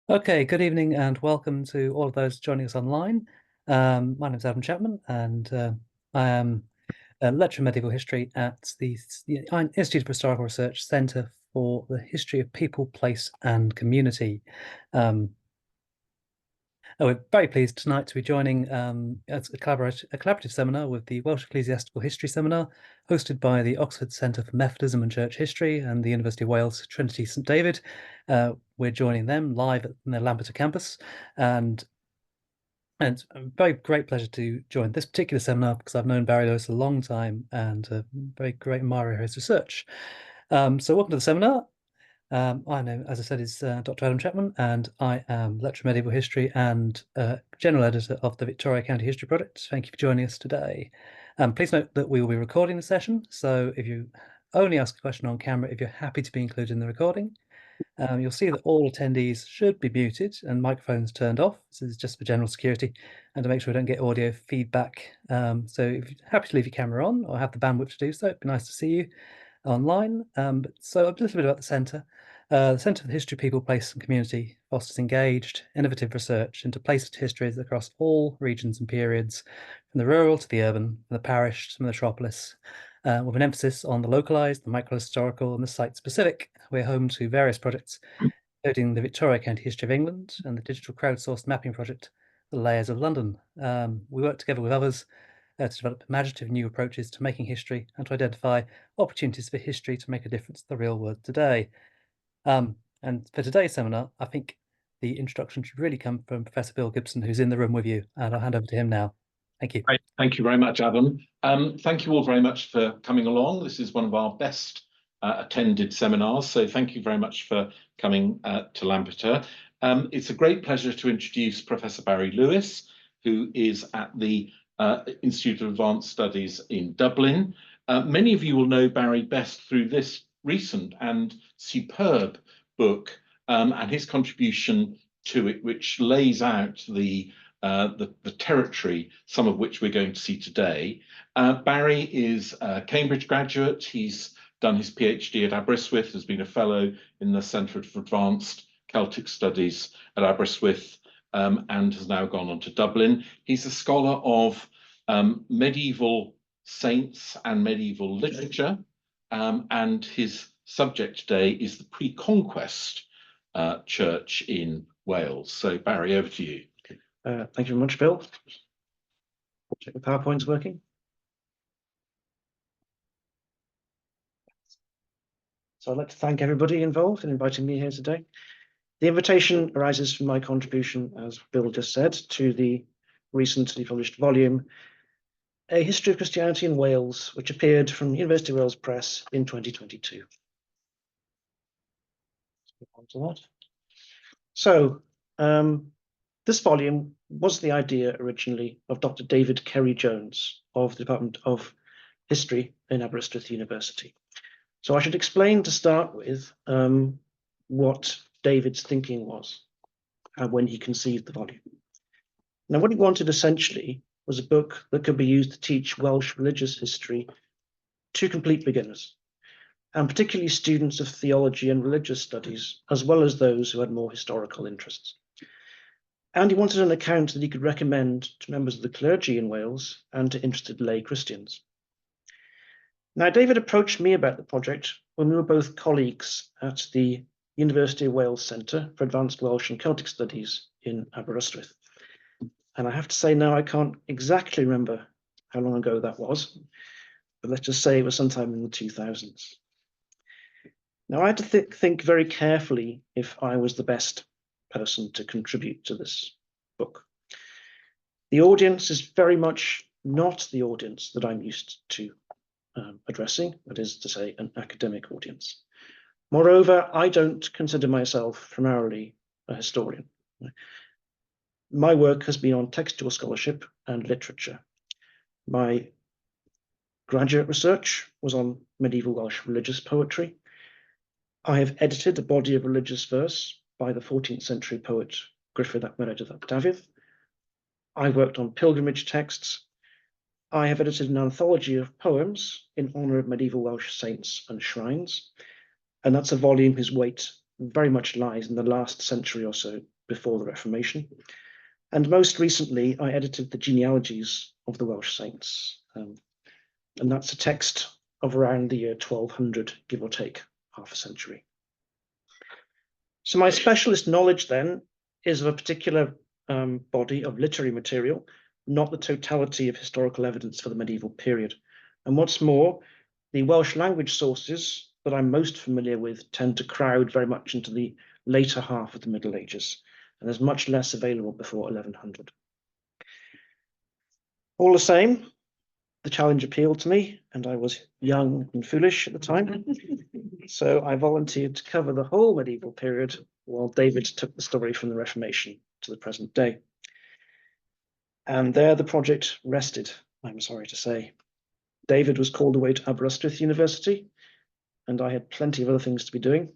Okay, good evening and welcome to all of those joining us online. My name is Chapman and I am a lecturer in medieval history at the Institute of Historical Research Centre for the History of People, Place and Community. We're very pleased tonight to be joining as a collaborative seminar with the Welsh Ecclesiastical History Seminar, hosted by the Oxford Centre for Methodism and Church History and the University of Wales Trinity St David. We're joining them live at the Lampeter campus, and it's a very great pleasure to join this particular seminar because I've known Barry Lewis a long time and a very great admirer of his research. So welcome to the seminar. My name, as I said, is Dr. Adam Chapman, and I am Lecturer in Medieval History and General Editor of the Victoria County History Project. Thank you for joining us today. Please note that we will be recording the session, so if you only ask a question on camera, if you're happy to be included in the recording, you'll see that all attendees should be muted and microphones turned off. This is just for general security and to make sure we don't get audio feedback. So if you're happy to leave your camera on or have the bandwidth to do so, it'd be nice to see you online. So a little bit about the Centre. The Centre for the History of People, Place and Community fosters engaged, innovative research into place histories across all regions and periods, from the rural to the urban, from the parish to the metropolis, with an emphasis on the localised, the micro-historical and the site-specific. We're home to various projects, including the Victoria County History of England and the digital crowdsourced mapping project, The Layers of London. We work together with others to develop imaginative new approaches to making history and to identify opportunities for history to make a difference to the real world today. And for today's seminar, I think the introduction should really come from Professor Bill Gibson, who's in the room with you, and I'll hand over to him now. Thank you. Great. Thank you very much, Adam. Thank you all very much for coming along. This is one of our best attended seminars, so thank you very much for coming to Lampeter. It's a great pleasure to introduce Professor Barry Lewis, who is at the Institute of Advanced Studies in Dublin. Many of you will know Barry best through this recent and superb book and his contribution to it, which lays out the territory, some of which we're going to see today. Barry is a Cambridge graduate. He's done his PhD at Aberystwyth, has been a fellow in the Centre for Advanced Celtic Studies at Aberystwyth, and has now gone on to Dublin. He's a scholar of medieval saints and medieval literature, and his subject today is the pre-conquest church in Wales. So Barry, over to you. Thank you very much, Bill. Check the PowerPoint's working. So I'd like to thank everybody involved in inviting me here today. The invitation arises from my contribution, as Bill just said, to the recently published volume, A History of Christianity in Wales, which appeared from University of Wales Press in 2022. So, this volume was the idea originally of Dr. David Kerry-Jones of the Department of History in Aberystwyth University. So I should explain to start with what David's thinking was when he conceived the volume. Now, what he wanted essentially was a book that could be used to teach Welsh religious history to complete beginners, and particularly students of theology and religious studies, as well as those who had more historical interests. And he wanted an account that he could recommend to members of the clergy in Wales and to interested lay Christians. Now, David approached me about the project when we were both colleagues at the University of Wales Centre for Advanced Welsh and Celtic Studies in Aberystwyth. And I have to say now I can't exactly remember how long ago that was, but let's just say it was sometime in the 2000s. Now, I had to think very carefully if I was the best person to contribute to this book. The audience is very much not the audience that I'm used to addressing, that is to say, an academic audience. Moreover, I don't consider myself primarily a historian. My work has been on textual scholarship and literature. My graduate research was on medieval Welsh religious poetry. I have edited a body of religious verse by the 14th century poet Griffith ap Meredydd ap Dafydd. I worked on pilgrimage texts. I have edited an anthology of poems in honour of medieval Welsh saints and shrines, and that's a volume whose weight very much lies in the last century or so before the Reformation. And most recently, I edited the genealogies of the Welsh saints. And that's a text of around the year 1200, give or take half a century. So my specialist knowledge then is of a particular body of literary material, not the totality of historical evidence for the medieval period. And what's more, the Welsh language sources that I'm most familiar with tend to crowd very much into the later half of the Middle Ages, and there's much less available before 1100. All the same, the challenge appealed to me, and I was young and foolish at the time. So I volunteered to cover the whole medieval period while David took the story from the Reformation to the present day. And there the project rested, I'm sorry to say. David was called away to Aberystwyth University, and I had plenty of other things to be doing.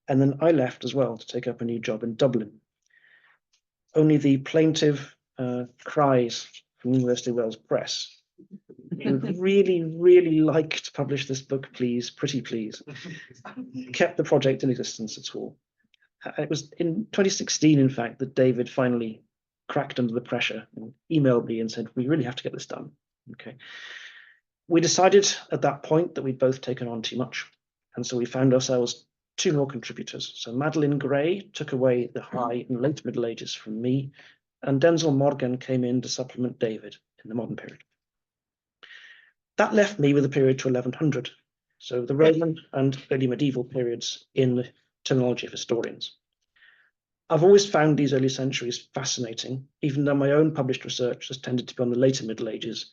And then I left as well to take up a new job in Dublin. Only the plaintive cries from the University of Wales Press, would really, really like to publish this book, please, pretty please, kept the project in existence at all. It was in 2016, in fact, that David finally cracked under the pressure and emailed me and said, we really have to get this done. Okay. We decided at that point that we'd both taken on too much. And so we found ourselves two more contributors. So Madeline Gray took away the high and late Middle Ages from me, and Denzel Morgan came in to supplement David in the modern period. That left me with a period to 1100. So the Roman and early medieval periods in the terminology of historians. I've always found these early centuries fascinating, even though my own published research has tended to be on the later Middle Ages,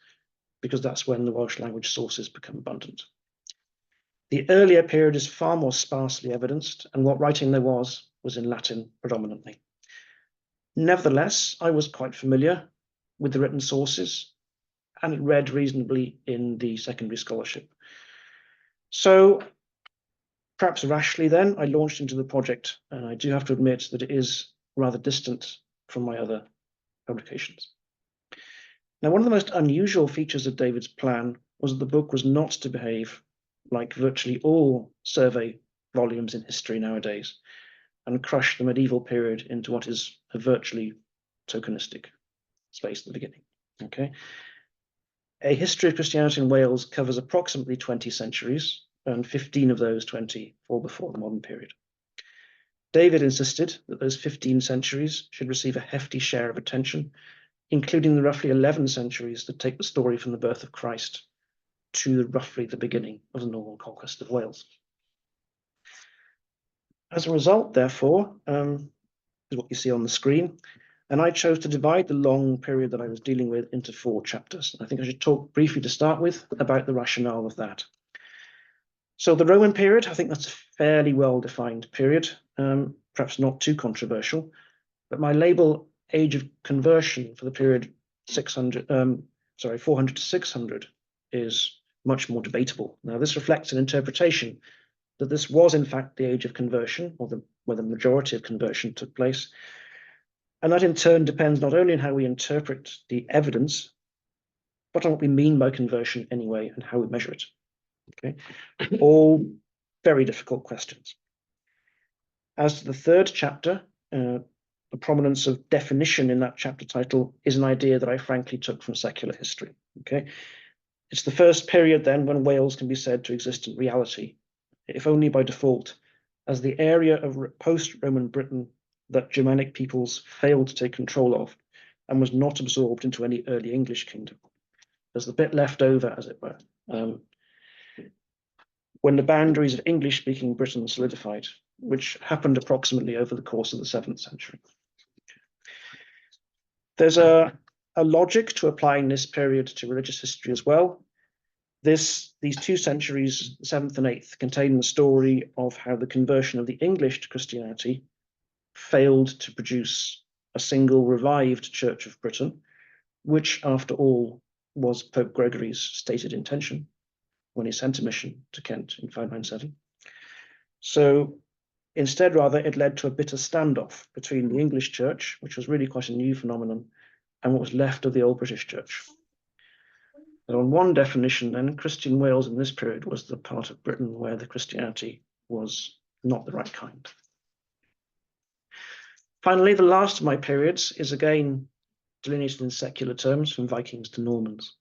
because that's when the Welsh language sources become abundant. The earlier period is far more sparsely evidenced, and what writing there was in Latin predominantly. Nevertheless, I was quite familiar with the written sources, and it read reasonably in the secondary scholarship. So perhaps rashly then, I launched into the project, and I do have to admit that it is rather distant from my other publications. Now, one of the most unusual features of David's plan was that the book was not to behave like virtually all survey volumes in history nowadays and crush the medieval period into what is a virtually tokenistic space at the beginning. Okay. A history of Christianity in Wales covers approximately 20 centuries, and 15 of those 20 fall before the modern period. David insisted that those 15 centuries should receive a hefty share of attention, including the roughly 11 centuries that take the story from the birth of Christ to roughly the beginning of the Norman conquest of Wales. As a result, therefore, is what you see on the screen, and I chose to divide the long period that I was dealing with into 4 chapters. I think I should talk briefly to start with about the rationale of that. So the Roman period, I think that's a fairly well-defined period, perhaps not too controversial, but my label age of conversion for the period 400 to 600 is much more debatable. Now, this reflects an interpretation that this was in fact the age of conversion, or where the majority of conversion took place. And that in turn depends not only on how we interpret the evidence, but on what we mean by conversion anyway, and how we measure it. Okay, all very difficult questions. As to the 3rd chapter, the prominence of definition in that chapter title is an idea that I frankly took from secular history. Okay, it's the first period then when Wales can be said to exist in reality, if only by default, as the area of post-Roman Britain that Germanic peoples failed to take control of and was not absorbed into any early English kingdom. There's the bit left over, as it were, when the boundaries of English-speaking Britain solidified, which happened approximately over the course of the 7th century. There's a logic to applying this period to religious history as well. These 2 centuries, the 7th and 8th, contain the story of how the conversion of the English to Christianity failed to produce a single revived Church of Britain, which, after all, was Pope Gregory's stated intention when he sent a mission to Kent in 597. So instead, rather, it led to a bitter standoff between the English Church, which was really quite a new phenomenon, and what was left of the old British Church. And on one definition, then, Christian Wales in this period was the part of Britain where the Christianity was not the right kind. Finally, the last of my periods is again delineated in secular terms from Vikings to Normans.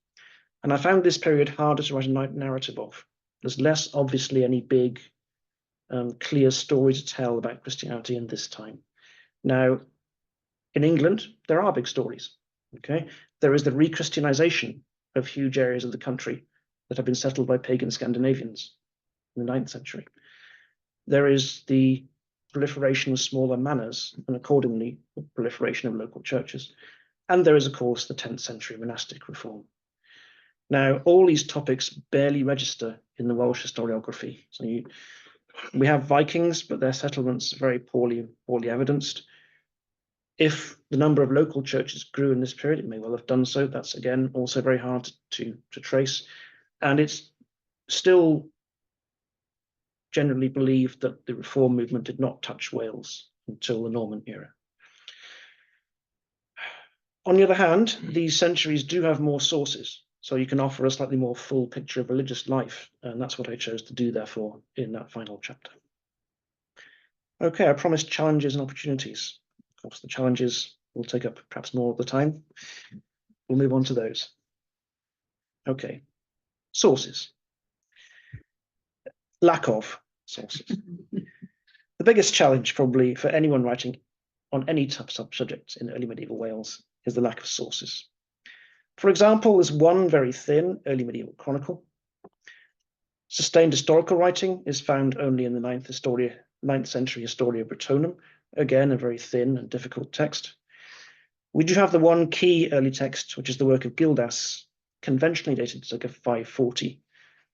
And I found this period harder to write a narrative of. There's less obviously any big, clear story to tell about Christianity in this time. Now, in England, there are big stories. Okay, there is the re-Christianization of huge areas of the country that have been settled by pagan Scandinavians in the 9th century. There is the proliferation of smaller manors and accordingly the proliferation of local churches. And there is, of course, the 10th century monastic reform. Now, all these topics barely register in the Welsh historiography. So we have Vikings, but their settlements are very poorly evidenced. If the number of local churches grew in this period, it may well have done so. That's, again, also very hard to trace. And it's still generally believed that the reform movement did not touch Wales until the Norman era. On the other hand, these centuries do have more sources, so you can offer a slightly more full picture of religious life, and that's what I chose to do, therefore, in that final chapter. Okay, I promised challenges and opportunities. Of course, the challenges will take up perhaps more of the time. We'll move on to those. Okay, sources. Lack of sources. The biggest challenge probably for anyone writing on any subject in early medieval Wales is the lack of sources. For example, there's one very thin early medieval chronicle. Sustained historical writing is found only in the 9th century Historia Brittonum, again a very thin and difficult text. We do have the one key early text, which is the work of Gildas, conventionally dated to 540.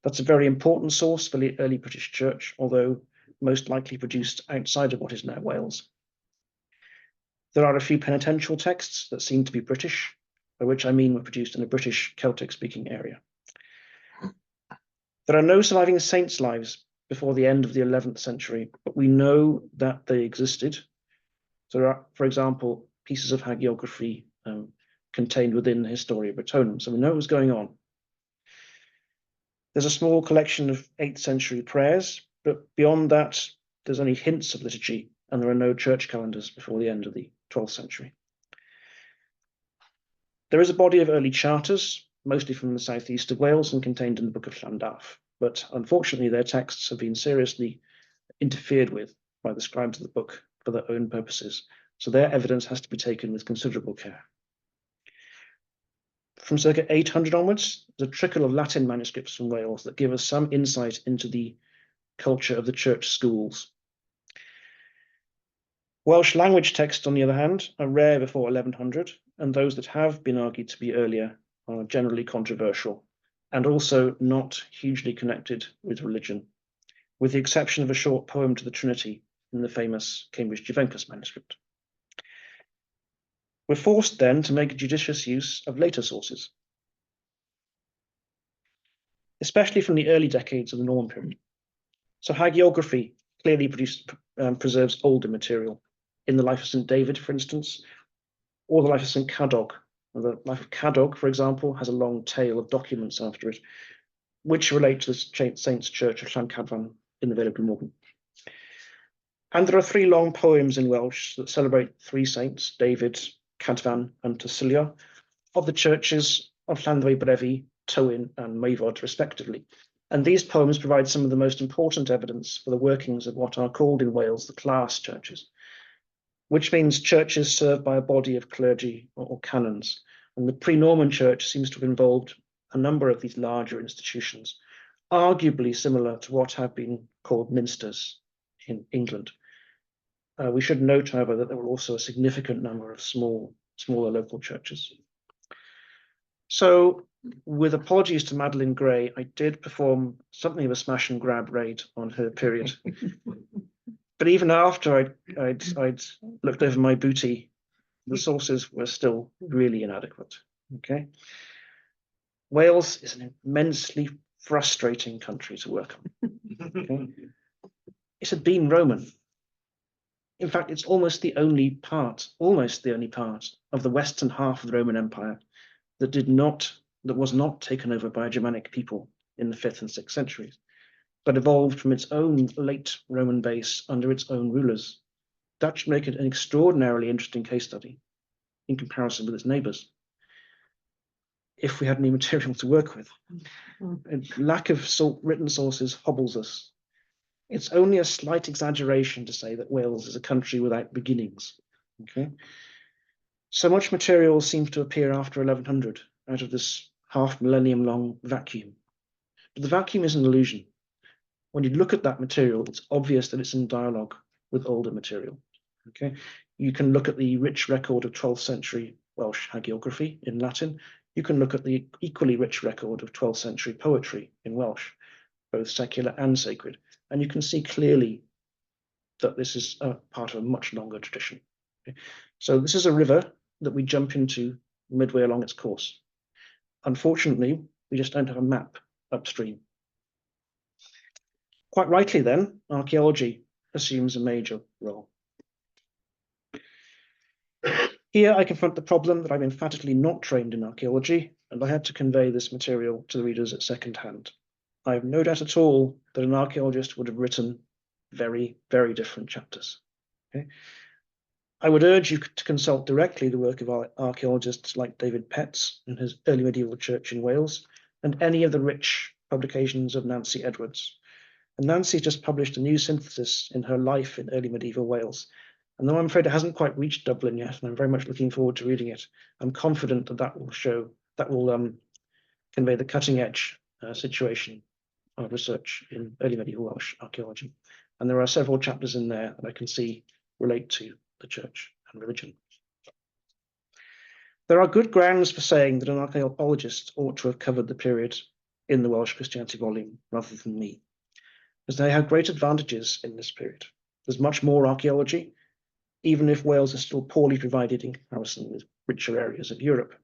That's a very important source for the early British Church, although most likely produced outside of what is now Wales. There are a few penitential texts that seem to be British, by which I mean were produced in a British Celtic-speaking area. There are no surviving saints' lives before the end of the 11th century, but we know that they existed. So there are, for example, pieces of hagiography contained within the Historia Brittonum, so we know what was going on. There's a small collection of 8th century prayers, but beyond that, there's only hints of liturgy, and there are no church calendars before the end of the 12th century. There is a body of early charters, mostly from the southeast of Wales and contained in the Book of Llandaff, but unfortunately their texts have been seriously interfered with by the scribes of the book for their own purposes, so their evidence has to be taken with considerable care. From circa 800 onwards, there's a trickle of Latin manuscripts from Wales that give us some insight into the culture of the church schools. Welsh language texts, on the other hand, are rare before 1100, and those that have been argued to be earlier are generally controversial and also not hugely connected with religion, with the exception of a short poem to the Trinity in the famous Cambridge Juvencus manuscript. We're forced then to make judicious use of later sources, especially from the early decades of the Norman period. So hagiography clearly preserves older material. In the life of St. David, for instance, or the life of St. Cadog. The life of Cadog, for example, has a long tail of documents after it, which relate to the Saints' Church of Llanfadlan in the Vale of Glamorgan. And there are 3 long poems in Welsh that celebrate 3 saints, David, Cadfan, and Tysilio, of the churches of Llanddwy Brefi, Tywyn, and Meifod, respectively. And these poems provide some of the most important evidence for the workings of what are called in Wales the class churches, which means churches served by a body of clergy or canons. And the pre-Norman church seems to have involved a number of these larger institutions, arguably similar to what have been called minsters in England. We should note, however, that there were also a significant number of smaller local churches. So, with apologies to Madeline Gray, I did perform something of a smash and grab raid on her period. But even after I'd looked over my booty, the sources were still really inadequate. Okay, Wales is an immensely frustrating country to work on. Okay? It had been Roman. In fact, it's almost the only part of the western half of the Roman Empire that was not taken over by a Germanic people in the 5th and 6th centuries, but evolved from its own late Roman base under its own rulers that should make it an extraordinarily interesting case study in comparison with its neighbours, if we had any material to work with. And lack of written sources hobbles us. It's only a slight exaggeration to say that Wales is a country without beginnings. Okay, so much material seems to appear after 1100 out of this half-millennium-long vacuum. But the vacuum is an illusion. When you look at that material, it's obvious that it's in dialogue with older material. Okay, you can look at the rich record of 12th century Welsh hagiography in Latin. You can look at the equally rich record of 12th century poetry in Welsh, both secular and sacred. And you can see clearly that this is a part of a much longer tradition. Okay? So this is a river that we jump into midway along its course. Unfortunately, we just don't have a map upstream. Quite rightly then, archaeology assumes a major role. Here I confront the problem that I'm emphatically not trained in archaeology, and I had to convey this material to the readers at second hand. I have no doubt at all that an archaeologist would have written very, very different chapters. Okay? I would urge you to consult directly the work of archaeologists like David Petts in his Early Medieval Church in Wales, and any of the rich publications of Nancy Edwards. And Nancy just published a new synthesis in her Life in Early Medieval Wales. And though I'm afraid it hasn't quite reached Dublin yet, and I'm very much looking forward to reading it, I'm confident that that will convey the cutting edge situation of research in early medieval Welsh archaeology. And there are several chapters in there that I can see relate to the church and religion. There are good grounds for saying that an archaeologist ought to have covered the period in the Welsh Christianity volume rather than me, as they have great advantages in this period. There's much more archaeology, even if Wales is still poorly provided in comparison with richer areas of Europe.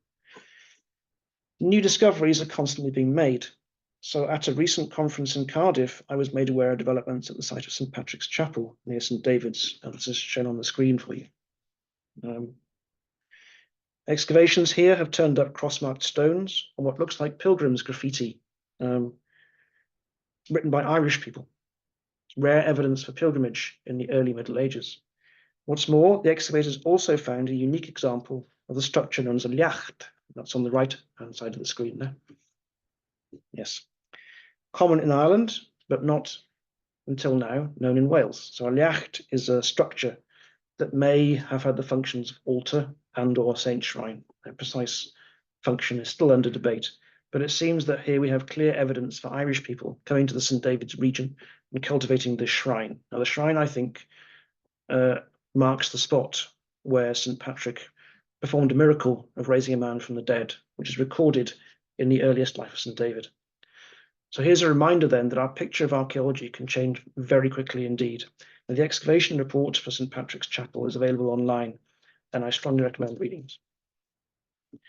New discoveries are constantly being made. So at a recent conference in Cardiff, I was made aware of developments at the site of St. Patrick's Chapel near St. David's, and this is shown on the screen for you. Excavations here have turned up cross-marked stones on what looks like pilgrims graffiti written by Irish people. Rare evidence for pilgrimage in the early Middle Ages. What's more, the excavators also found a unique example of the structure known as a liacht. That's on the right-hand side of the screen there. Yes. Common in Ireland, but not until now known in Wales. So a liacht is a structure that may have had the functions of altar and or saint shrine. Their precise function is still under debate, but it seems that here we have clear evidence for Irish people coming to the St. David's region and cultivating this shrine. Now the shrine, I think, marks the spot where St. Patrick performed a miracle of raising a man from the dead, which is recorded in the earliest life of St. David. So here's a reminder then that our picture of archaeology can change very quickly indeed. And the excavation report for St. Patrick's Chapel is available online, and I strongly recommend reading it.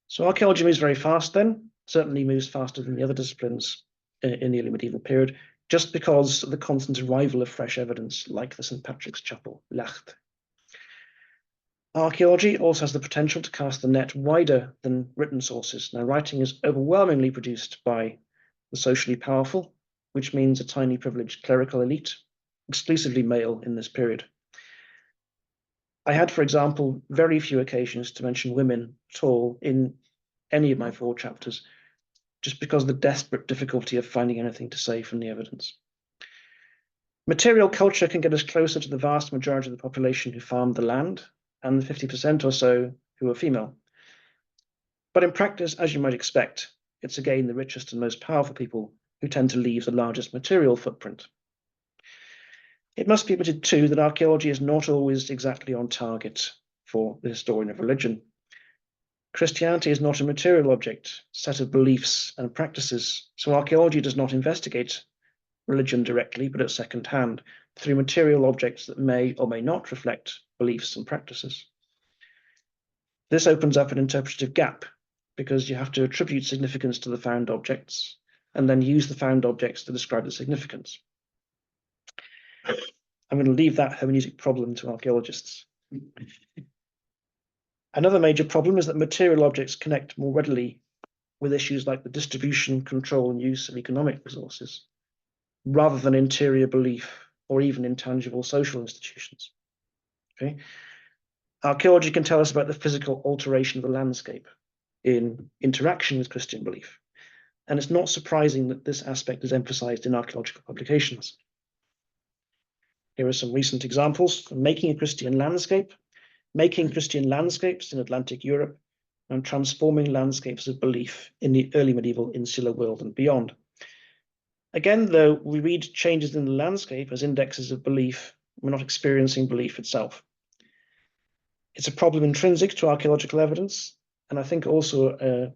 So archaeology moves very fast then, certainly moves faster than the other disciplines in the early medieval period, just because of the constant arrival of fresh evidence like the St. Patrick's Chapel, Lacht. Archaeology also has the potential to cast the net wider than written sources. Now, writing is overwhelmingly produced by the socially powerful, which means a tiny privileged clerical elite, exclusively male in this period. I had, for example, very few occasions to mention women at all in any of my 4 chapters, just because of the desperate difficulty of finding anything to say from the evidence. Material culture can get us closer to the vast majority of the population who farmed the land, and the 50% or so who are female. But in practice, as you might expect, it's again the richest and most powerful people who tend to leave the largest material footprint. It must be admitted too that archaeology is not always exactly on target for the historian of religion. Christianity is not a material object, set of beliefs and practices, so archaeology does not investigate religion directly, but at second hand, through material objects that may or may not reflect beliefs and practices. This opens up an interpretative gap, because you have to attribute significance to the found objects and then use the found objects to describe the significance. I'm going to leave that hermeneutic problem to archaeologists. Another major problem is that material objects connect more readily with issues like the distribution, control, and use of economic resources, rather than interior belief or even intangible social institutions. Okay, archaeology can tell us about the physical alteration of the landscape in interaction with Christian belief, and it's not surprising that this aspect is emphasized in archaeological publications. Here are some recent examples of making Christian landscapes in Atlantic Europe, and transforming landscapes of belief in the early medieval insular world and beyond. Again, though, we read changes in the landscape as indexes of belief. We're not experiencing belief itself. It's a problem intrinsic to archaeological evidence, and I think also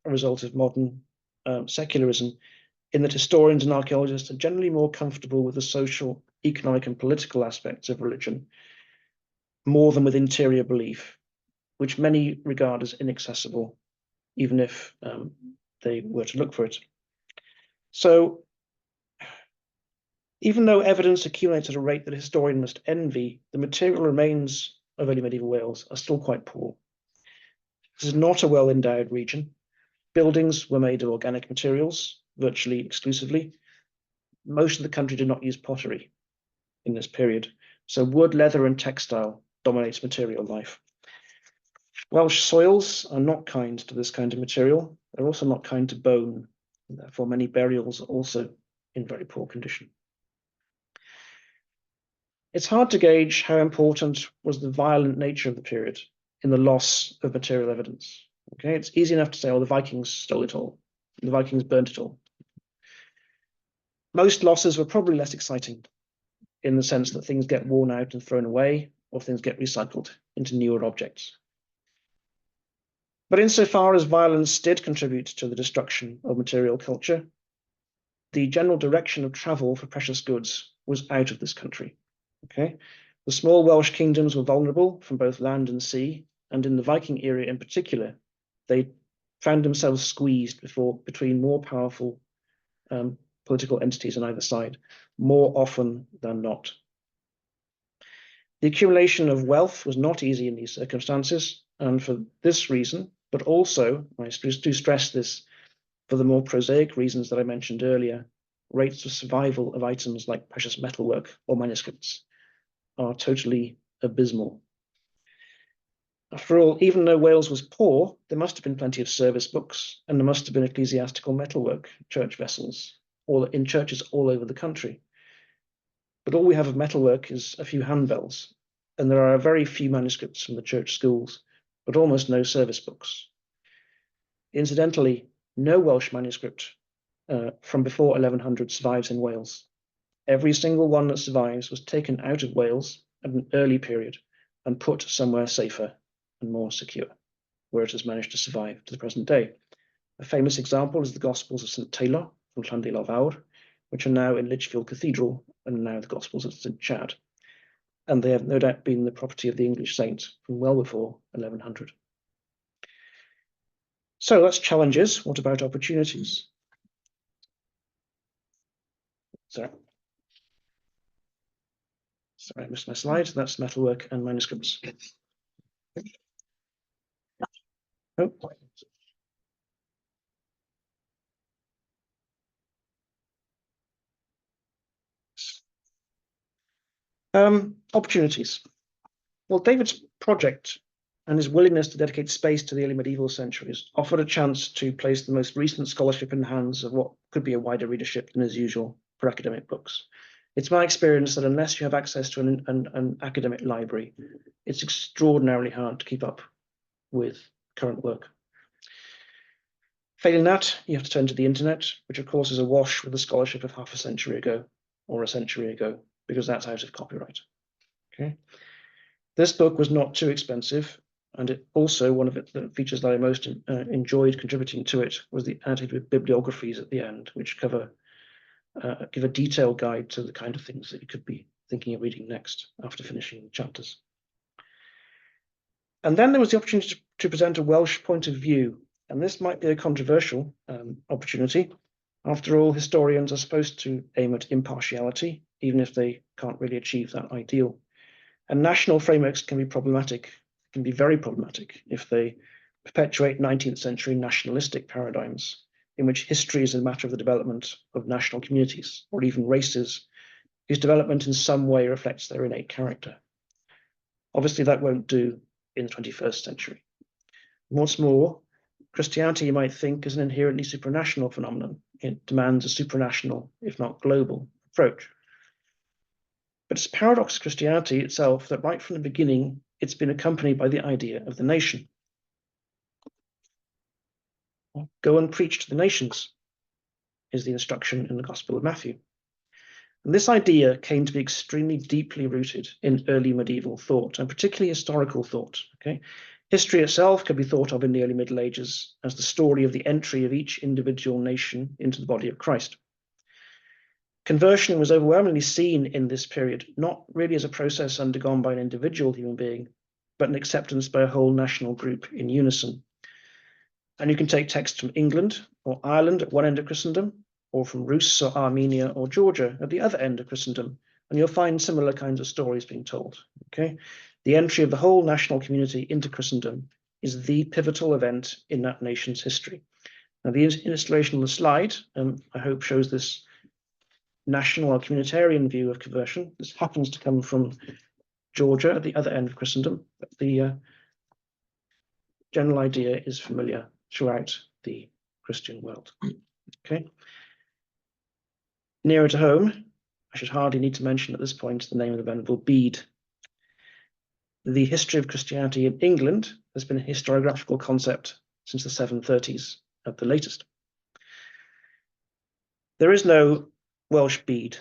a result of modern secularism, in that historians and archaeologists are generally more comfortable with the social, economic, and political aspects of religion, more than with interior belief, which many regard as inaccessible, even if they were to look for it. So, even though evidence accumulates at a rate that a historian must envy, the material remains of early medieval Wales are still quite poor. This is not a well-endowed region. Buildings were made of organic materials, virtually exclusively. Most of the country did not use pottery in this period, so wood, leather, and textile dominates material life. Welsh soils are not kind to this kind of material. They're also not kind to bone, and therefore many burials are also in very poor condition. It's hard to gauge how important was the violent nature of the period in the loss of material evidence. Okay, it's easy enough to say, oh, the Vikings stole it all, the Vikings burnt it all. Most losses were probably less exciting, in the sense that things get worn out and thrown away, or things get recycled into newer objects. But insofar as violence did contribute to the destruction of material culture, the general direction of travel for precious goods was out of this country. Okay, the small Welsh kingdoms were vulnerable from both land and sea, and in the Viking era in particular, they found themselves squeezed between more powerful political entities on either side, more often than not. The accumulation of wealth was not easy in these circumstances, and for this reason, but also, I do stress this, for the more prosaic reasons that I mentioned earlier, rates of survival of items like precious metalwork or manuscripts are totally abysmal. After all, even though Wales was poor, there must have been plenty of service books, and there must have been ecclesiastical metalwork, church vessels, all in churches all over the country. But all we have of metalwork is a few handbells, and there are very few manuscripts from the church schools, but almost no service books. Incidentally, no Welsh manuscript from before 1100 survives in Wales. Every single one that survives was taken out of Wales at an early period and put somewhere safer and more secure, where it has managed to survive to the present day. A famous example is the Gospels of St. Taylor from Llandilo Fawr, which are now in Lichfield Cathedral, and now the Gospels of St. Chad. And they have no doubt been the property of the English saint from well before 1100. So that's challenges. What about opportunities? Sorry, I missed my slide. That's metalwork and manuscripts. Oh. Opportunities. Well, David's project and his willingness to dedicate space to the early medieval centuries offered a chance to place the most recent scholarship in the hands of what could be a wider readership than is usual for academic books. It's my experience that unless you have access to an academic library, it's extraordinarily hard to keep up with current work. Failing that, you have to turn to the internet, which of course is awash with the scholarship of half a century ago or a century ago, because that's out of copyright. Okay. This book was not too expensive, and it also, one of the features that I most enjoyed contributing to it was the annotated bibliographies at the end, which give a detailed guide to the kind of things that you could be thinking of reading next after finishing the chapters. And then there was the opportunity to present a Welsh point of view, and this might be a controversial opportunity. After all, historians are supposed to aim at impartiality, even if they can't really achieve that ideal. And national frameworks can be problematic, can be very problematic if they perpetuate 19th century nationalistic paradigms in which history is a matter of the development of national communities or even races whose development in some way reflects their innate character. Obviously, that won't do in the 21st century. What's more, Christianity, you might think, is an inherently supranational phenomenon. It demands a supranational, if not global, approach. But it's a paradox of Christianity itself that right from the beginning, it's been accompanied by the idea of the nation. Go and preach to the nations is the instruction in the Gospel of Matthew. And this idea came to be extremely deeply rooted in early medieval thought, and particularly historical thought. Okay? History itself can be thought of in the early Middle Ages as the story of the entry of each individual nation into the body of Christ. Conversion was overwhelmingly seen in this period, not really as a process undergone by an individual human being, but an acceptance by a whole national group in unison. And you can take texts from England or Ireland at one end of Christendom, or from Rus or Armenia or Georgia at the other end of Christendom, and you'll find similar kinds of stories being told. Okay, the entry of the whole national community into Christendom is the pivotal event in that nation's history. Now, the illustration on the slide, I hope, shows this national or communitarian view of conversion. This happens to come from Georgia at the other end of Christendom, but the general idea is familiar throughout the Christian world. Okay. Nearer to home, I should hardly need to mention at this point the name of the Venerable Bede. The history of Christianity in England has been a historiographical concept since the 730s at the latest. There is no Welsh Bede.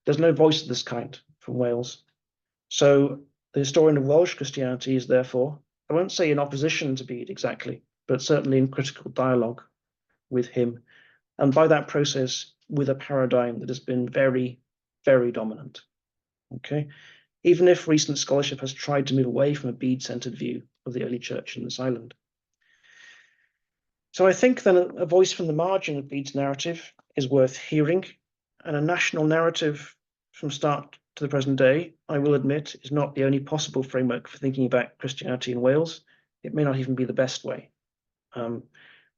There's no voice of this kind from Wales. So the historian of Welsh Christianity is therefore, I won't say in opposition to Bede exactly, but certainly in critical dialogue with him. And by that process, with a paradigm that has been very, very dominant. Okay, even if recent scholarship has tried to move away from a Bede-centered view of the early church in this island. So I think then a voice from the margin of Bede's narrative is worth hearing, and a national narrative from start to the present day, I will admit, is not the only possible framework for thinking about Christianity in Wales. It may not even be the best way. An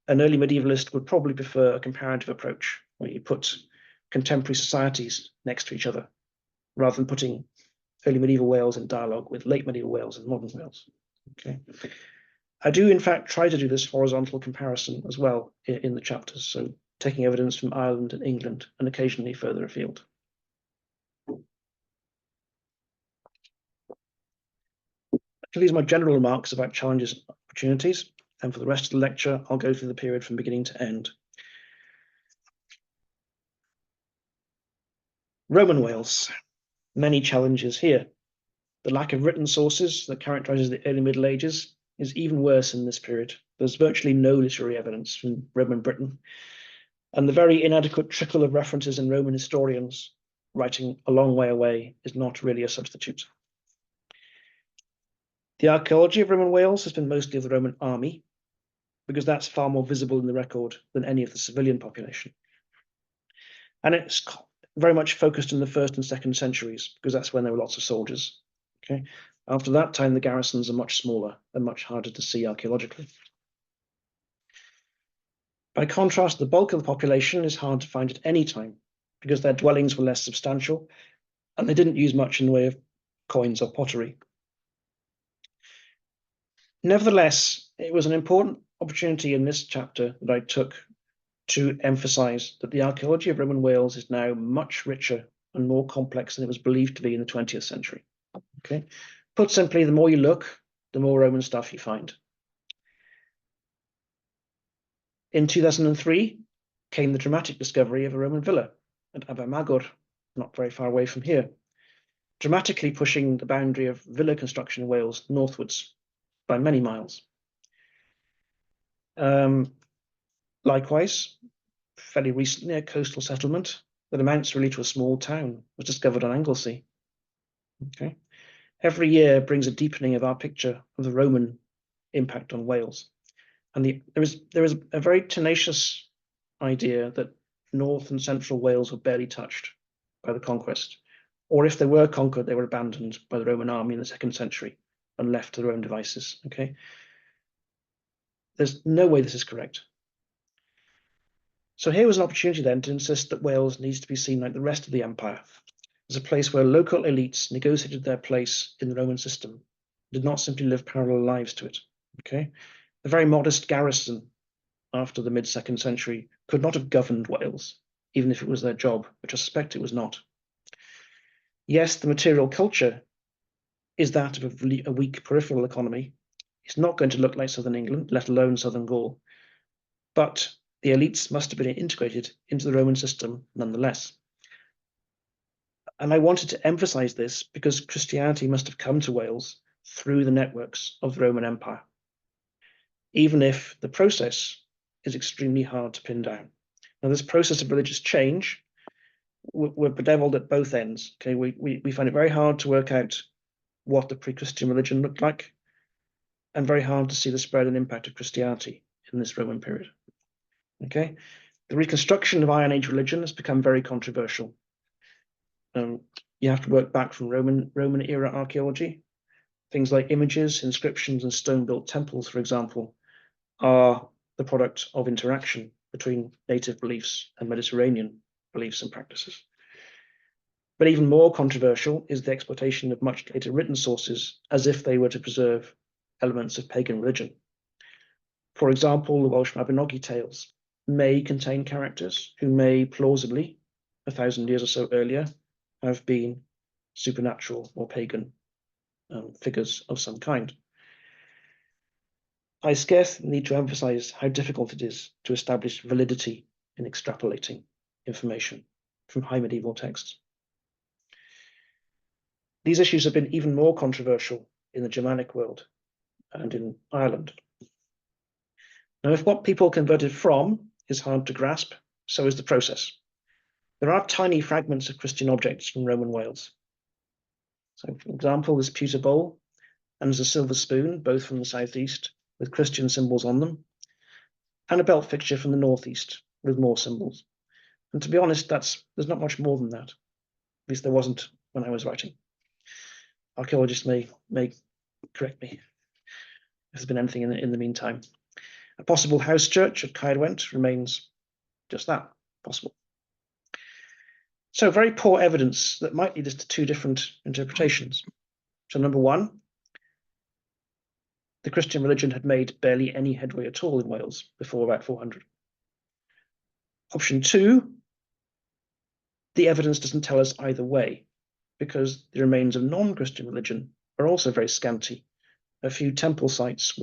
early medievalist would probably prefer a comparative approach, where you put contemporary societies next to each other, rather than putting early medieval Wales in dialogue with late medieval Wales and modern Wales. Okay. I do, in fact, try to do this horizontal comparison as well in the chapters, so taking evidence from Ireland and England and occasionally further afield. These are my general remarks about challenges and opportunities, and for the rest of the lecture, I'll go through the period from beginning to end. Roman Wales, many challenges here. The lack of written sources that characterizes the early Middle Ages is even worse in this period. There's virtually no literary evidence from Roman Britain, and the very inadequate trickle of references in Roman historians writing a long way away is not really a substitute. The archaeology of Roman Wales has been mostly of the Roman army, because that's far more visible in the record than any of the civilian population. And it's very much focused in the 1st and 2nd centuries, because that's when there were lots of soldiers. Okay. After that time, the garrisons are much smaller and much harder to see archaeologically. By contrast, the bulk of the population is hard to find at any time, because their dwellings were less substantial, and they didn't use much in the way of coins or pottery. Nevertheless, it was an important opportunity in this chapter that I took to emphasize that the archaeology of Roman Wales is now much richer and more complex than it was believed to be in the 20th century. Okay, put simply, the more you look, the more Roman stuff you find. In 2003 came the dramatic discovery of a Roman villa at Abamagor, not very far away from here, dramatically pushing the boundary of villa construction in Wales northwards by many miles. Likewise, fairly recently, a coastal settlement that amounts really to a small town was discovered on Anglesey. Okay. Every year brings a deepening of our picture of the Roman impact on Wales. And there is a very tenacious idea that North and Central Wales were barely touched by the conquest, or if they were conquered, they were abandoned by the Roman army in the 2nd century and left to their own devices. Okay, there's no way this is correct. So here was an opportunity then to insist that Wales needs to be seen like the rest of the empire, as a place where local elites negotiated their place in the Roman system did not simply live parallel lives to it. Okay, the very modest garrison after the mid-2nd century could not have governed Wales, even if it was their job, which I suspect it was not. Yes, the material culture is that of a weak peripheral economy. It's not going to look like southern England, let alone southern Gaul, but the elites must have been integrated into the Roman system nonetheless. And I wanted to emphasize this because Christianity must have come to Wales through the networks of the Roman Empire, even if the process is extremely hard to pin down. Now, this process of religious change, we're bedeviled at both ends. Okay, we find it very hard to work out what the pre-Christian religion looked like, and very hard to see the spread and impact of Christianity in this Roman period. Okay, the reconstruction of Iron Age religion has become very controversial. You have to work back from Roman era archaeology. Things like images, inscriptions, and stone-built temples, for example, are the product of interaction between native beliefs and Mediterranean beliefs and practices. But even more controversial is the exploitation of much later written sources as if they were to preserve elements of pagan religion. For example, the Welsh Mabinogi tales may contain characters who may plausibly, 1,000 years or so earlier, have been supernatural or pagan figures of some kind. I scarce need to emphasize how difficult it is to establish validity in extrapolating information from high medieval texts. These issues have been even more controversial in the Germanic world and in Ireland. Now, if what people converted from is hard to grasp, so is the process. There are tiny fragments of Christian objects from Roman Wales. So, for example, this pewter bowl and there's a silver spoon, both from the southeast, with Christian symbols on them, and a belt fixture from the northeast with more symbols. And to be honest, there's not much more than that. At least there wasn't when I was writing. Archaeologists may correct me if there's been anything in the meantime. A possible house church at Caerwent remains just that, possible. So very poor evidence that might lead us to two different interpretations. So number one, the Christian religion had made barely any headway at all in Wales before about 400. Option two, the evidence doesn't tell us either way, because the remains of non-Christian religion are also very scanty. A few temple sites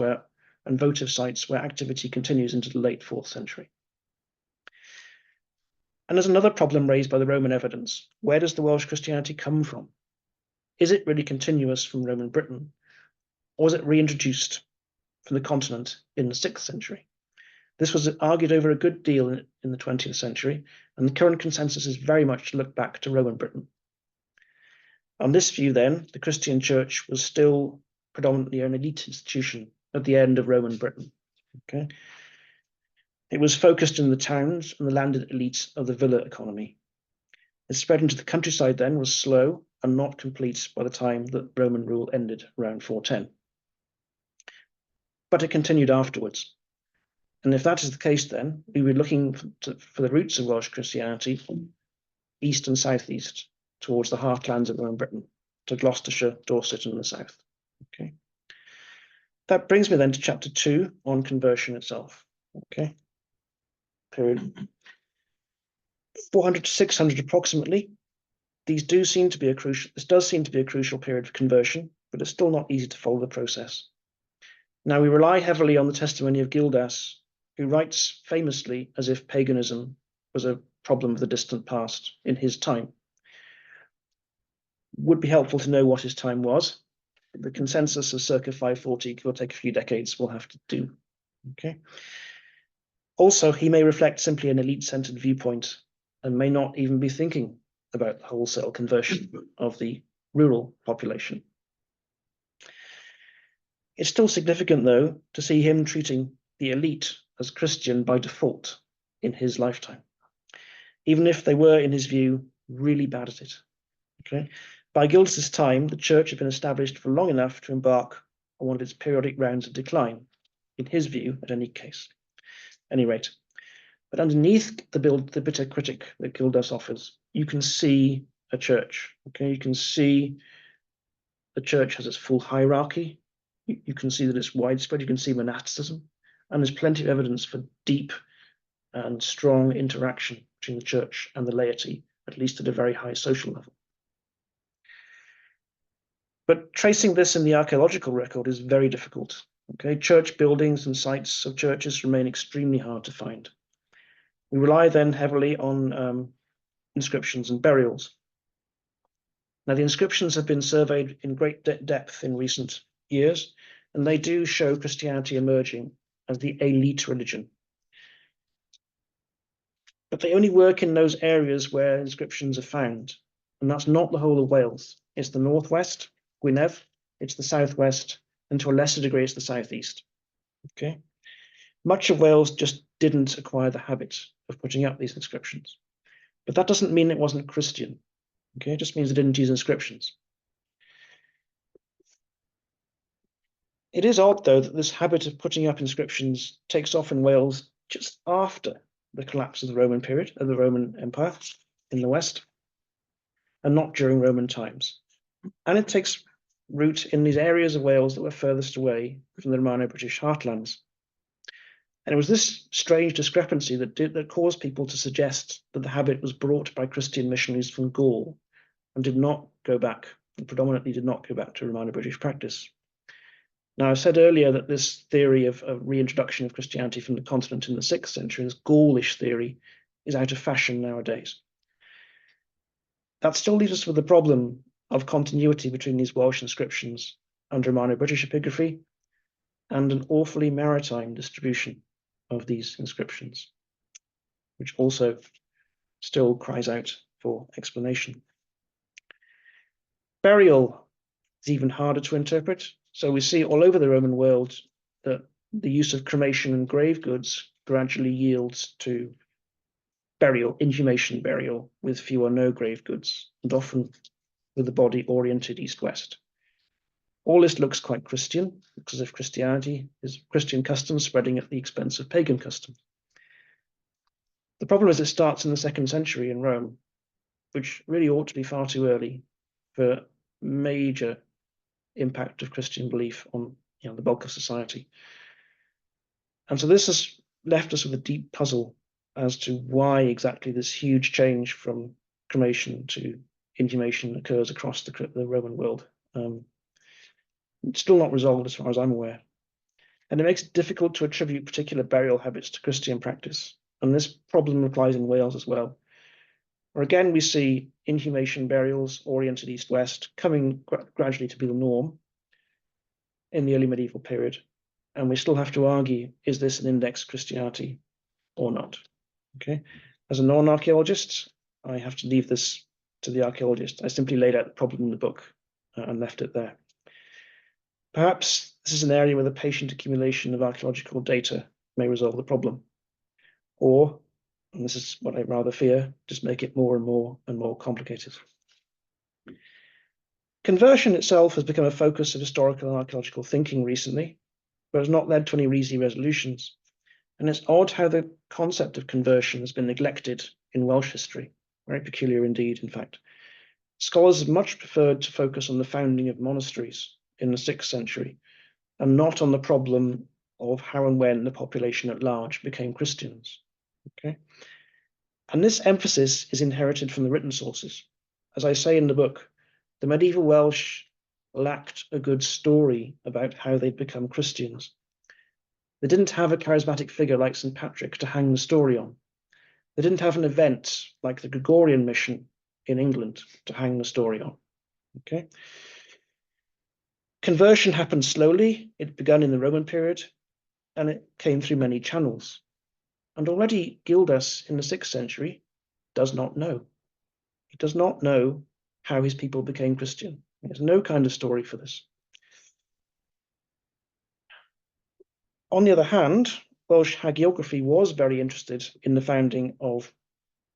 and votive sites where activity continues into the late 4th century. And there's another problem raised by the Roman evidence. Where does the Welsh Christianity come from? Is it really continuous from Roman Britain, or was it reintroduced from the continent in the 6th century? This was argued over a good deal in the 20th century, and the current consensus is very much to look back to Roman Britain. On this view, then, the Christian church was still predominantly an elite institution at the end of Roman Britain. Okay, it was focused in the towns and the landed elites of the villa economy. Its spread into the countryside then was slow and not complete by the time that Roman rule ended around 410. But it continued afterwards. And if that is the case, then we were looking for the roots of Welsh Christianity east and southeast towards the heartlands of Roman Britain, to Gloucestershire, Dorset, and the south. Okay. That brings me then to chapter 2 on conversion itself. Okay. Period 400 to 600 approximately. This does seem to be a crucial period for conversion, but it's still not easy to follow the process. Now, we rely heavily on the testimony of Gildas, who writes famously as if paganism was a problem of the distant past in his time. Would be helpful to know what his time was. The consensus of circa 540, give or take a few decades, will have to do. Okay. Also, he may reflect simply an elite-centered viewpoint and may not even be thinking about the wholesale conversion of the rural population. It's still significant, though, to see him treating the elite as Christian by default in his lifetime, even if they were, in his view, really bad at it. Okay. By Gildas's time, the church had been established for long enough to embark on one of its periodic rounds of decline, in his view, at any rate. But underneath the bitter critic that Gildas offers, you can see a church. Okay, you can see the church has its full hierarchy. You can see that it's widespread. You can see monasticism, and there's plenty of evidence for deep and strong interaction between the church and the laity, at least at a very high social level. But tracing this in the archaeological record is very difficult. Okay, church buildings and sites of churches remain extremely hard to find. We rely then heavily on inscriptions and burials. Now, the inscriptions have been surveyed in great depth in recent years, and they do show Christianity emerging as the elite religion. But they only work in those areas where inscriptions are found, and that's not the whole of Wales. It's the northwest, Gwynedd, it's the southwest, and to a lesser degree, it's the southeast. Okay, much of Wales just didn't acquire the habit of putting up these inscriptions, but that doesn't mean it wasn't Christian. Okay, it just means it didn't use inscriptions. It is odd, though, that this habit of putting up inscriptions takes off in Wales just after the collapse of the Roman period, of the Roman Empire in the West, and not during Roman times. And it takes root in these areas of Wales that were furthest away from the Romano-British heartlands. And it was this strange discrepancy that caused people to suggest that the habit was brought by Christian missionaries from Gaul and did not go back, and predominantly did not go back to Romano-British practice. Now, I said earlier that this theory of reintroduction of Christianity from the continent in the 6th century, this Gaulish theory, is out of fashion nowadays. That still leaves us with the problem of continuity between these Welsh inscriptions and Romano-British epigraphy, and an awfully maritime distribution of these inscriptions, which also still cries out for explanation. Burial is even harder to interpret. So we see all over the Roman world that the use of cremation and grave goods gradually yields to burial, inhumation burial, with few or no grave goods, and often with the body oriented east-west. All this looks quite Christian, because of Christianity is Christian custom spreading at the expense of pagan custom. The problem is it starts in the 2nd century in Rome, which really ought to be far too early for major impact of Christian belief on the bulk of society. And so this has left us with a deep puzzle as to why exactly this huge change from cremation to inhumation occurs across the Roman world. It's still not resolved as far as I'm aware. And it makes it difficult to attribute particular burial habits to Christian practice. And this problem applies in Wales as well, where again we see inhumation burials oriented east-west coming gradually to be the norm in the early medieval period. And we still have to argue, is this an index Christianity or not? Okay. As a non-archaeologist, I have to leave this to the archaeologist. I simply laid out the problem in the book and left it there. Perhaps this is an area where the patient accumulation of archaeological data may resolve the problem. Or, and this is what I rather fear, just make it more and more complicated. Conversion itself has become a focus of historical and archaeological thinking recently, but has not led to any easy resolutions. And it's odd how the concept of conversion has been neglected in Welsh history, very peculiar indeed, in fact. Scholars have much preferred to focus on the founding of monasteries in the 6th century, and not on the problem of how and when the population at large became Christians. Okay? And this emphasis is inherited from the written sources. As I say in the book, the medieval Welsh lacked a good story about how they'd become Christians. They didn't have a charismatic figure like St. Patrick to hang the story on. They didn't have an event like the Gregorian mission in England to hang the story on. Okay. Conversion happened slowly. It began in the Roman period, and it came through many channels. And already Gildas in the 6th century does not know. He does not know how his people became Christian. There's no kind of story for this. On the other hand, Welsh hagiography was very interested in the founding of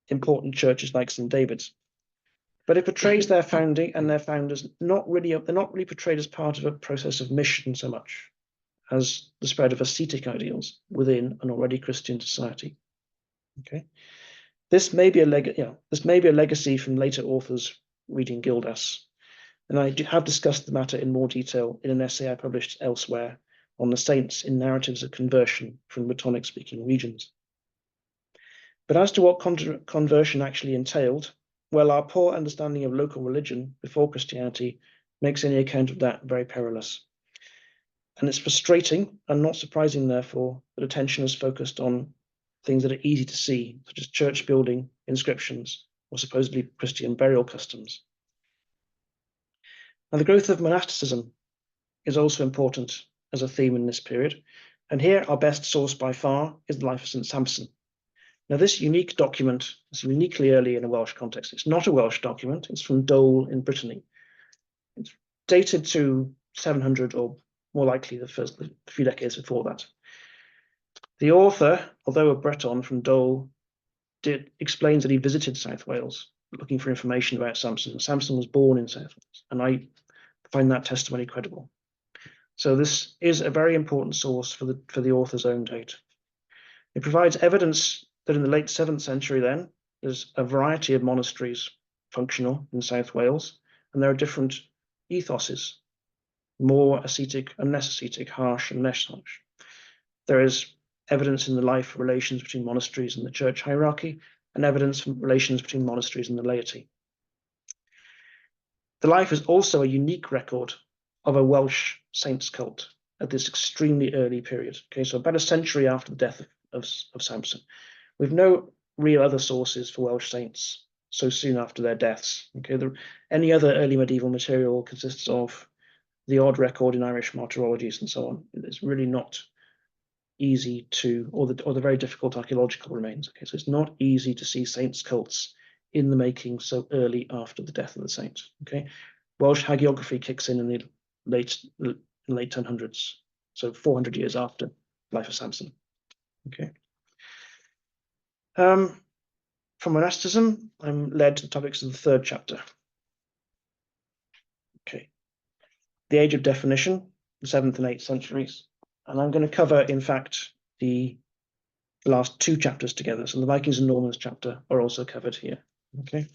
important churches like St. David's. But it portrays their founding and their founders they're not really portrayed as part of a process of mission so much as the spread of ascetic ideals within an already Christian society. Okay, this may be a legacy from later authors reading Gildas, And I have discussed the matter in more detail in an essay I published elsewhere on the saints in narratives of conversion from Brittonic-speaking regions. But as to what conversion actually entailed, well, our poor understanding of local religion before Christianity makes any account of that very perilous. And it's frustrating and not surprising, therefore, that attention is focused on things that are easy to see, such as church building, inscriptions, or supposedly Christian burial customs. Now, the growth of monasticism is also important as a theme in this period. And here, our best source by far is the life of St. Sampson. Now, this unique document is uniquely early in a Welsh context. It's not a Welsh document. It's from Dole in Brittany. It's dated to 700 or more likely the few decades before that. The author, although a Breton from Dole, explains that he visited South Wales looking for information about Sampson. Sampson was born in South Wales, and I find that testimony credible. So this is a very important source for the author's own date. It provides evidence that in the late 7th century then, there's a variety of monasteries functional in South Wales, and there are different ethoses, more ascetic and less ascetic, harsh and less harsh. There is evidence in the life relations between monasteries and the church hierarchy, and evidence from relations between monasteries and the laity. The life is also a unique record of a Welsh saints cult at this extremely early period. Okay, so about a century after the death of Sampson. We've no real other sources for Welsh saints so soon after their deaths. Okay, any other early medieval material consists of the odd record in Irish martyrologies and so on. It's really not easy to, or the very difficult archaeological remains. Okay, so it's not easy to see saints cults in the making so early after the death of the saint. Okay, Welsh hagiography kicks in the late 1000s, so 400 years after the life of Sampson. Okay. From monasticism, I'm led to the topics of the 3rd chapter. Okay, the age of definition, the 7th and 8th centuries, and I'm going to cover, in fact, the last 2 chapters together. So the Vikings and Normans chapter are also covered here. Okay.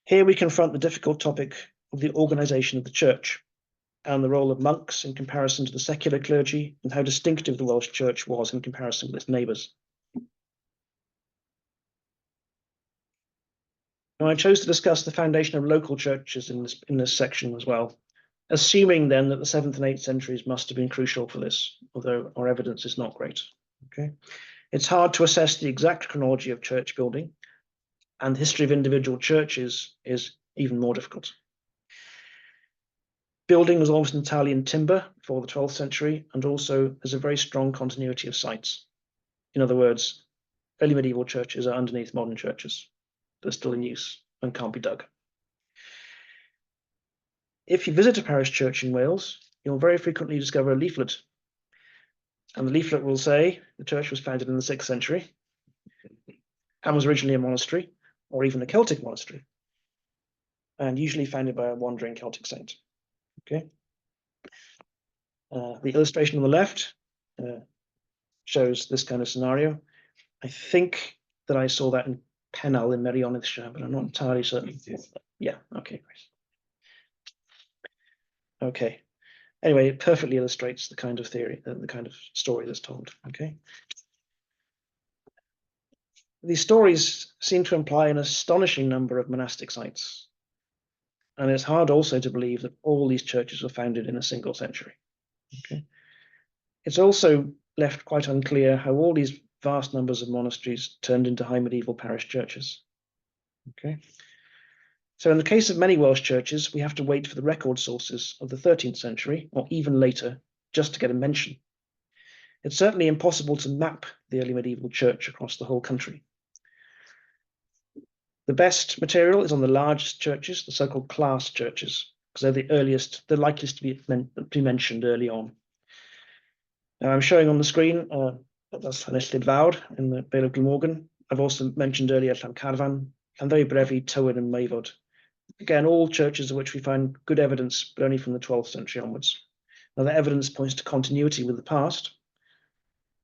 Here we confront the difficult topic of the organization of the church and the role of monks in comparison to the secular clergy, and how distinctive the Welsh church was in comparison with its neighbours. Now, I chose to discuss the foundation of local churches in this section as well, assuming then that the 7th and 8th centuries must have been crucial for this, although our evidence is not great. Okay, it's hard to assess the exact chronology of church building, and the history of individual churches is even more difficult. Building was almost entirely in timber before the 12th century, and also there's a very strong continuity of sites. In other words, early medieval churches are underneath modern churches. They're still in use and can't be dug. If you visit a parish church in Wales, you'll very frequently discover a leaflet. And the leaflet will say the church was founded in the 6th century and was originally a monastery, or even a Celtic monastery, and usually founded by a wandering Celtic saint. Okay. The illustration on the left shows this kind of scenario. I think that I saw that in Pennell in Merionethshire, but I'm not entirely certain. Yeah, okay, great. Okay. Anyway, it perfectly illustrates the kind of theory, the kind of story that's told. Okay. These stories seem to imply an astonishing number of monastic sites. And it's hard also to believe that all these churches were founded in a single century. Okay. It's also left quite unclear how all these vast numbers of monasteries turned into high medieval parish churches. Okay. So in the case of many Welsh churches, we have to wait for the record sources of the 13th century, or even later, just to get a mention. It's certainly impossible to map the early medieval church across the whole country. The best material is on the largest churches, the so-called class churches, because they're the earliest, they're likeliest to be mentioned early on. Now I'm showing on the screen, that's Llynellid Fawr in the Vale of Glamorgan. I've also mentioned earlier Llancarvan, and very brevi Tywyn and Mayfod. Again, all churches of which we find good evidence, but only from the 12th century onwards. Now, the evidence points to continuity with the past,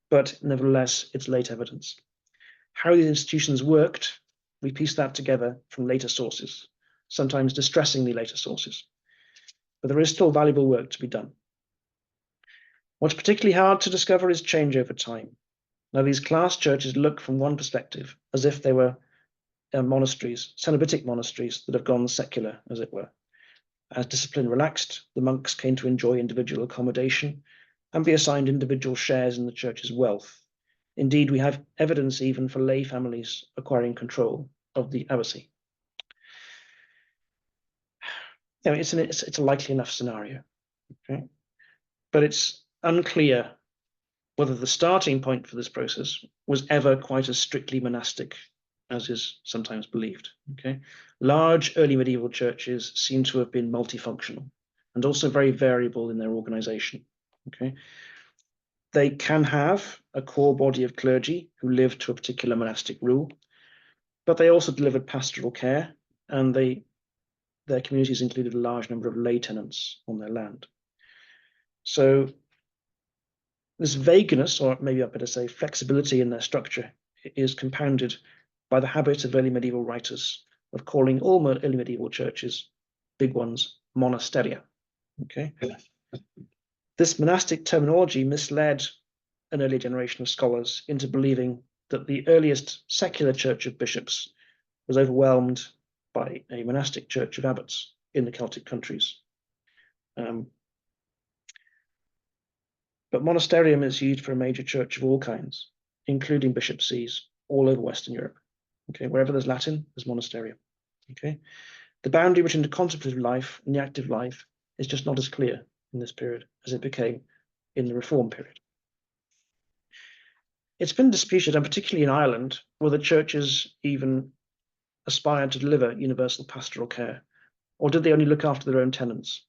but nevertheless, it's late evidence. How these institutions worked, we piece that together from later sources. sometimes distressingly later sources. But there is still valuable work to be done. What's particularly hard to discover is change over time. Now, these class churches look from one perspective as if they were monasteries, Cenobitic monasteries that have gone secular, as it were. As discipline relaxed, the monks came to enjoy individual accommodation and be assigned individual shares in the church's wealth. Indeed, we have evidence even for lay families acquiring control of the abbacy. It's a likely enough scenario, okay? But it's unclear whether the starting point for this process was ever quite as strictly monastic as is sometimes believed. Okay, large early medieval churches seem to have been multifunctional and also very variable in their organization. Okay, they can have a core body of clergy who lived to a particular monastic rule, but they also delivered pastoral care, and their communities included a large number of lay tenants on their land. So this vagueness, or maybe I better say flexibility in their structure, is compounded by the habit of early medieval writers of calling all early medieval churches, big ones, monasteria. Okay, this monastic terminology misled an early generation of scholars into believing that the earliest secular church of bishops was overwhelmed by a monastic church of abbots in the Celtic countries. But monasterium is used for a major church of all kinds, including bishop sees all over Western Europe. Okay, wherever there's Latin, there's monasterium. Okay, the boundary between the contemplative life and the active life is just not as clear in this period as it became in the Reform period. It's been disputed, and particularly in Ireland, whether churches even aspired to deliver universal pastoral care, or did they only look after their own tenants?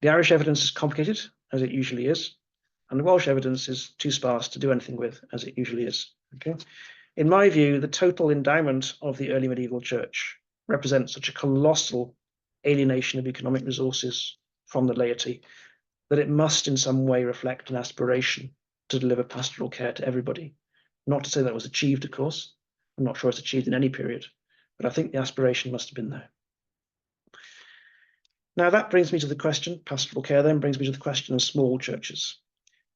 The Irish evidence is complicated, as it usually is, and the Welsh evidence is too sparse to do anything with, as it usually is. Okay, in my view, the total endowment of the early medieval church represents such a colossal alienation of economic resources from the laity that it must in some way reflect an aspiration to deliver pastoral care to everybody. Not to say that was achieved, of course. I'm not sure it's achieved in any period, but I think the aspiration must have been there. Now that brings me to the question, pastoral care then brings me to the question of small churches.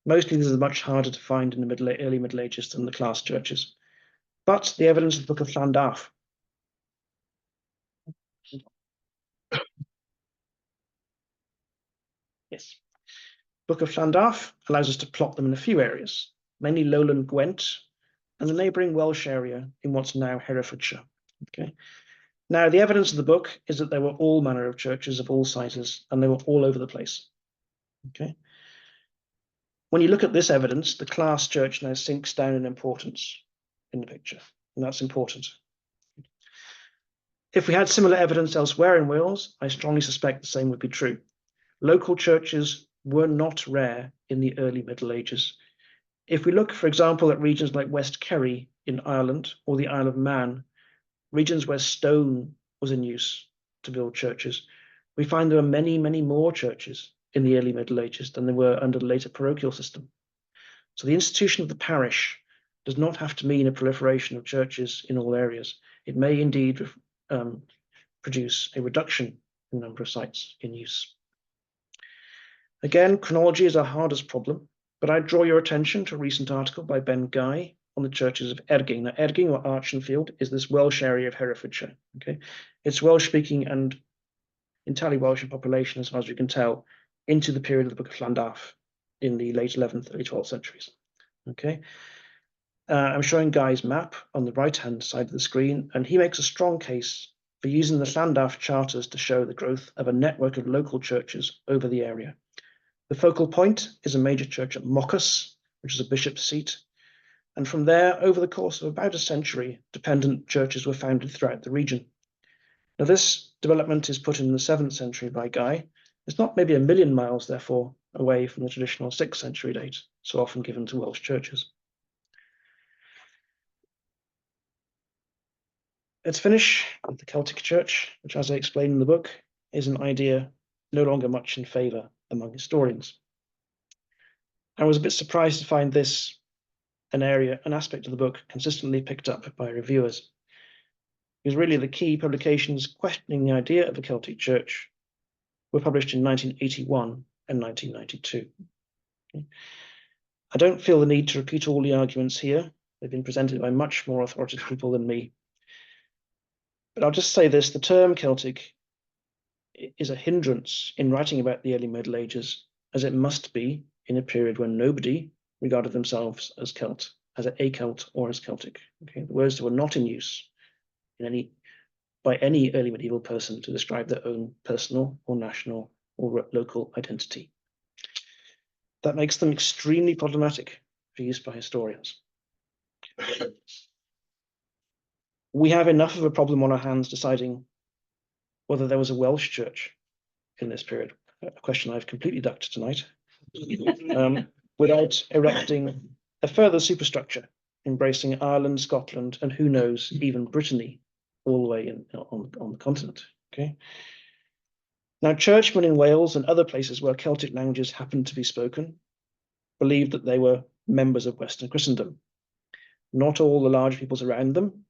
Mostly this is much harder to find in the early Middle Ages than the class churches. But the evidence of the Book of Llandaff yes, Book of Llandaff allows us to plot them in a few areas, mainly lowland Gwent and the neighbouring Welsh area in what's now Herefordshire. Okay. Now, the evidence of the book is that there were all manner of churches of all sizes, and they were all over the place. Okay. When you look at this evidence, the class church now sinks down in importance in the picture, and that's important. If we had similar evidence elsewhere in Wales, I strongly suspect the same would be true. Local churches were not rare in the early Middle Ages. If we look, for example, at regions like West Kerry in Ireland or the Isle of Man, regions where stone was in use to build churches, we find there are many, many more churches in the early Middle Ages than there were under the later parochial system. So the institution of the parish does not have to mean a proliferation of churches in all areas. It may indeed produce a reduction in the number of sites in use. Again, chronology is our hardest problem, but I draw your attention to a recent article by Ben Guy on the churches of Erging. Now, Erging or Archenfield is this Welsh area of Herefordshire. Okay, it's Welsh-speaking and entirely Welsh in population, as far as we can tell, into the period of the Book of Llandaff in the late 11th, early 12th centuries. Okay, I'm showing Guy's map on the right-hand side of the screen, and he makes a strong case for using the Llandaff charters to show the growth of a network of local churches over the area. The focal point is a major church at Mochus, which is a bishop's seat. And from there, over the course of about a century, dependent churches were founded throughout the region. Now, this development is put in the 7th century by Guy. It's not maybe a million miles, therefore, away from the traditional 6th century date, so often given to Welsh churches. Let's finish with the Celtic Church, which, as I explained in the book, is an idea no longer much in favour among historians. I was a bit surprised to find this an aspect of the book consistently picked up by reviewers. because really the key publications questioning the idea of a Celtic church were published in 1981 and 1992. Okay. I don't feel the need to repeat all the arguments here. They've been presented by much more authoritative people than me. But I'll just say this, the term Celtic is a hindrance in writing about the early Middle Ages, as it must be in a period when nobody regarded themselves as Celt, as a Celt or as Celtic. Okay, the words were not in use by any early medieval person to describe their own personal or national or local identity. That makes them extremely problematic for use by historians. We have enough of a problem on our hands deciding whether there was a Welsh church in this period, a question I've completely ducked tonight, without erecting a further superstructure embracing Ireland, Scotland, and who knows, even Brittany, all the way on the continent. Okay. Now, churchmen in Wales and other places where Celtic languages happened to be spoken believed that they were members of Western Christendom. Not all the large peoples around them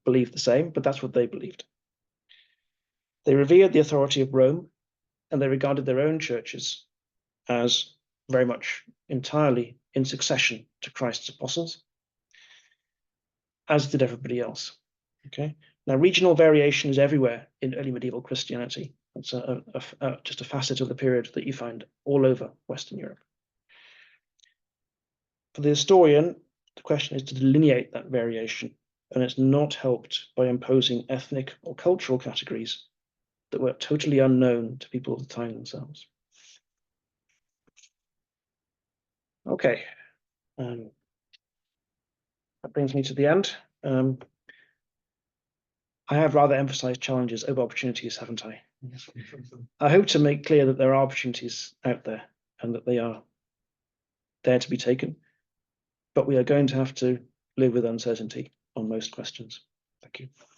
believed the same, but that's what they believed. They revered the authority of Rome, and they regarded their own churches as very much entirely in succession to Christ's apostles, as did everybody else. Okay. Now, regional variation is everywhere in early medieval Christianity. It's just a facet of the period that you find all over Western Europe. For the historian, the question is to delineate that variation, and it's not helped by imposing ethnic or cultural categories that were totally unknown to people of the time themselves. Okay, that brings me to the end. I have rather emphasized challenges over opportunities, haven't I? I hope to make clear that there are opportunities out there and that they are there to be taken, but we are going to have to live with uncertainty on most questions. Thank you.